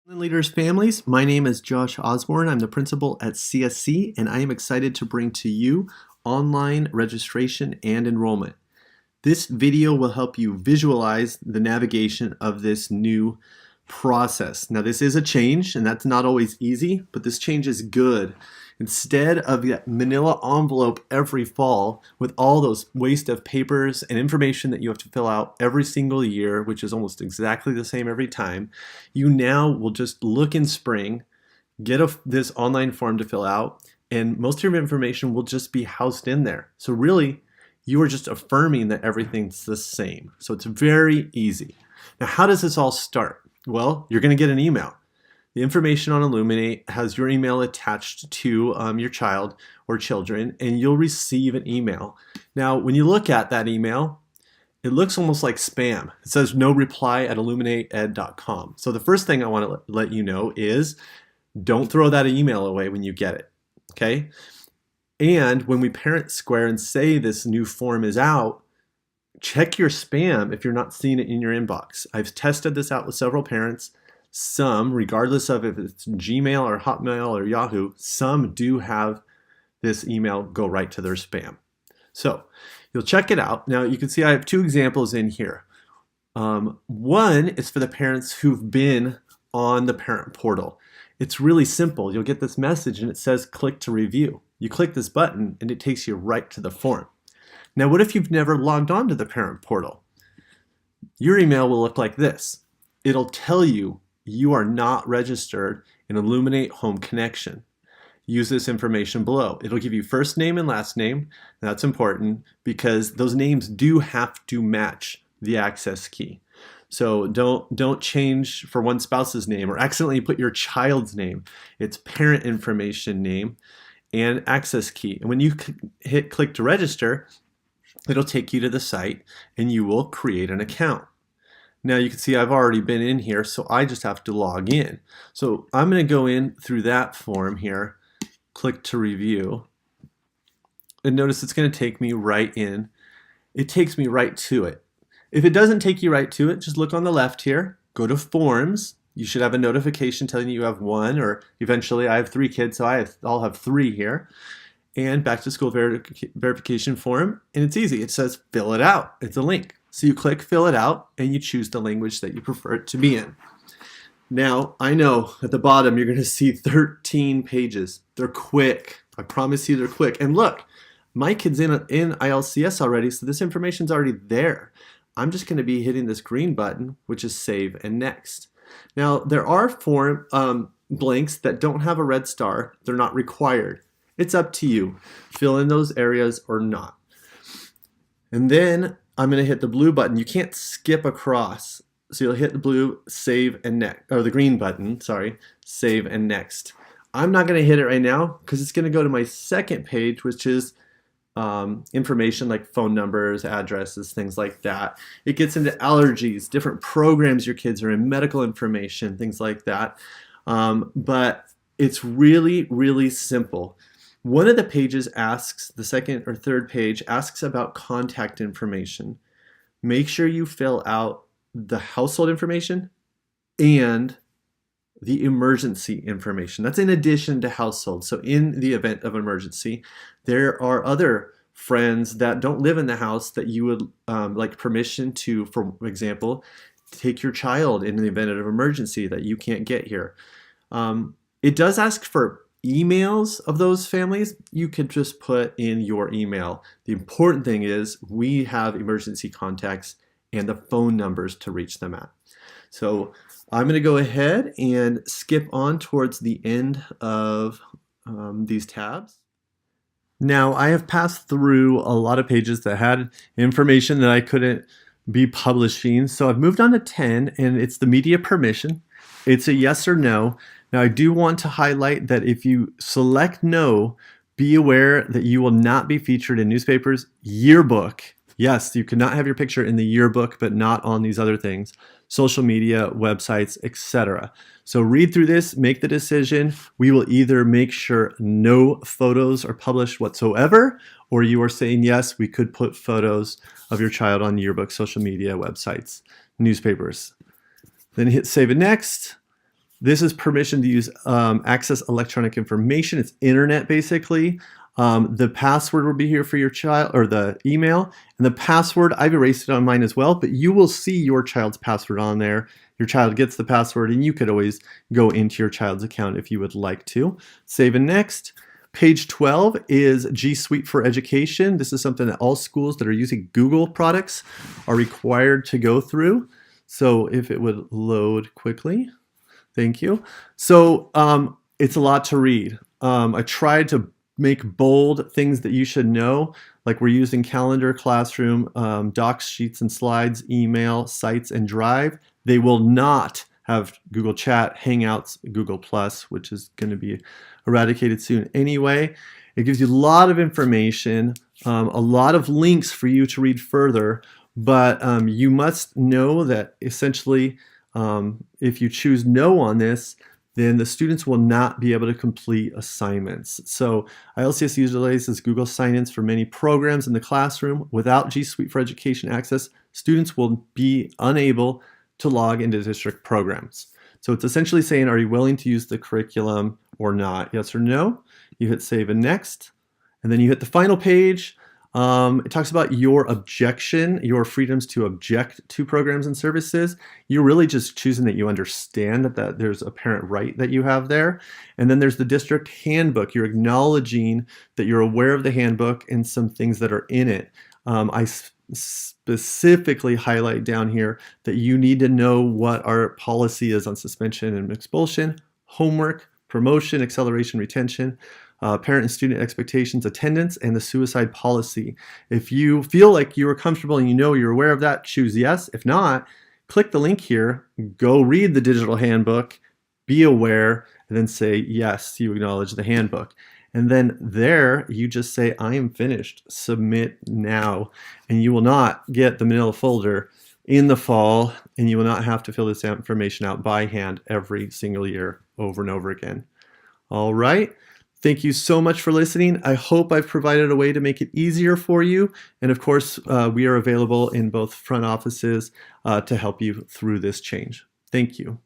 Leaders Families, my name is Josh Osborne. I'm the principal at CSC, and I am excited to bring to you online registration and enrollment. This video will help you visualize the navigation of this new process. Now, this is a change, and that's not always easy, but this change is good. Instead of that manila envelope every fall with all those waste of papers and information that you have to fill out every single year, which is almost exactly the same every time, you now will just look in spring, get this online form to fill out, and most of your information will just be housed in there. So really, you are just affirming that everything's the same. So it's very easy. Now, how does this all start? Well, you're going to get an email. The information on Illuminate has your email attached to your child or children, and you'll receive an email. Now, when you look at that email, it looks almost like spam. It says no reply at illuminateed.com. So the first thing I want to let you know is don't throw that email away when you get it, okay? And when we parent square and say this new form is out, check your spam if you're not seeing it in your inbox. I've tested this out with several parents. Some, regardless of if it's Gmail or Hotmail or Yahoo, some do have this email go right to their spam. So you'll check it out. Now you can see I have two examples in here. One is for the parents who've been on the parent portal. It's really simple. You'll get this message and it says click to review. You click this button and it takes you right to the form. Now what if you've never logged on to the parent portal? Your email will look like this. It'll tell you you are not registered in Illuminate Home Connection. Use this information below. It'll give you first name and last name. That's important because those names do have to match the access key. So don't change for one spouse's name or accidentally put your child's name. It's parent information name and access key. And when you hit click to register, it'll take you to the site and you will create an account. Now you can see I've already been in here, so I just have to log in. So I'm going to go in through that form here, click to review, and notice it's going to take me right in. It takes me right to it. If it doesn't take you right to it, just look on the left here, go to Forms. You should have a notification telling you have one, or eventually I have 3 kids, so I'll have 3 here. And back to school verification form, and it's easy. It says fill it out. It's a link. So you click fill it out and you choose the language that you prefer it to be in. Now, I know at the bottom you're going to see 13 pages. They're quick. I promise you they're quick. And look, my kid's in ILCS already, so this information's already there. I'm just going to be hitting this green button, which is save and next. Now, there are form blanks that don't have a red star. They're not required. It's up to you. Fill in those areas or not. And then I'm going to hit the blue button. You can't skip across. So you'll hit the blue, save and next, or the green button, sorry, save and next. I'm not going to hit it right now because it's going to go to my second page, which is information like phone numbers, addresses, things like that. It gets into allergies, different programs your kids are in, medical information, things like that. But it's really, really simple. One of the pages asks, the second or third page asks about contact information. Make sure you fill out the household information and the emergency information. That's in addition to household. So in the event of emergency, there are other friends that don't live in the house that you would like permission to, for example, take your child in the event of emergency that you can't get here. It does ask for emails of those families. You could just put in your email. The important thing is we have emergency contacts and the phone numbers to reach them at. So I'm going to go ahead and skip on towards the end of these tabs. Now I have passed through a lot of pages that had information that I couldn't be publishing. So I've moved on to 10 and it's the media permission. It's a yes or no. Now I do want to highlight that if you select no, be aware that you will not be featured in newspapers, yearbook. Yes, you cannot have your picture in the yearbook, but not on these other things, social media, websites, etc. So read through this, make the decision. We will either make sure no photos are published whatsoever, or you are saying, yes, we could put photos of your child on yearbook, social media, websites, newspapers. Then hit Save and Next. This is permission to use access electronic information. It's internet basically. The password will be here for your child, or the email, and the password, I've erased it on mine as well, but you will see your child's password on there. Your child gets the password, and you could always go into your child's account if you would like to. Save and next. Page 12 is G Suite for Education. This is something that all schools that are using Google products are required to go through. So if it would load quickly. Thank you. So it's a lot to read. I tried to make bold things that you should know, like we're using Calendar, Classroom, Docs, Sheets and Slides, Email, Sites, and Drive. They will not have Google Chat, Hangouts, Google Plus, which is going to be eradicated soon anyway. It gives you a lot of information, a lot of links for you to read further, but you must know that essentially if you choose no on this, then the students will not be able to complete assignments. So ILCS utilizes Google Sign-ins for many programs in the classroom. Without G Suite for Education access, students will be unable to log into district programs. So it's essentially saying, are you willing to use the curriculum or not? Yes or no? You hit save and next, and then you hit the final page. It talks about your objection, your freedoms to object to programs and services. You're really just choosing that you understand that there's a parent right that you have there. And then there's the district handbook. You're acknowledging that you're aware of the handbook and some things that are in it. I specifically highlight down here that you need to know what our policy is on suspension and expulsion, homework, promotion, acceleration, retention, parent and student expectations, attendance, and the suicide policy. If you feel like you are comfortable and you know you're aware of that, choose yes. If not, click the link here, go read the digital handbook, be aware, and then say yes, you acknowledge the handbook. And then there you just say, I am finished, submit now, and you will not get the manila folder in the fall, and you will not have to fill this information out by hand every single year over and over again. All right. Thank you so much for listening. I hope I've provided a way to make it easier for you. And of course, we are available in both front offices to help you through this change. Thank you.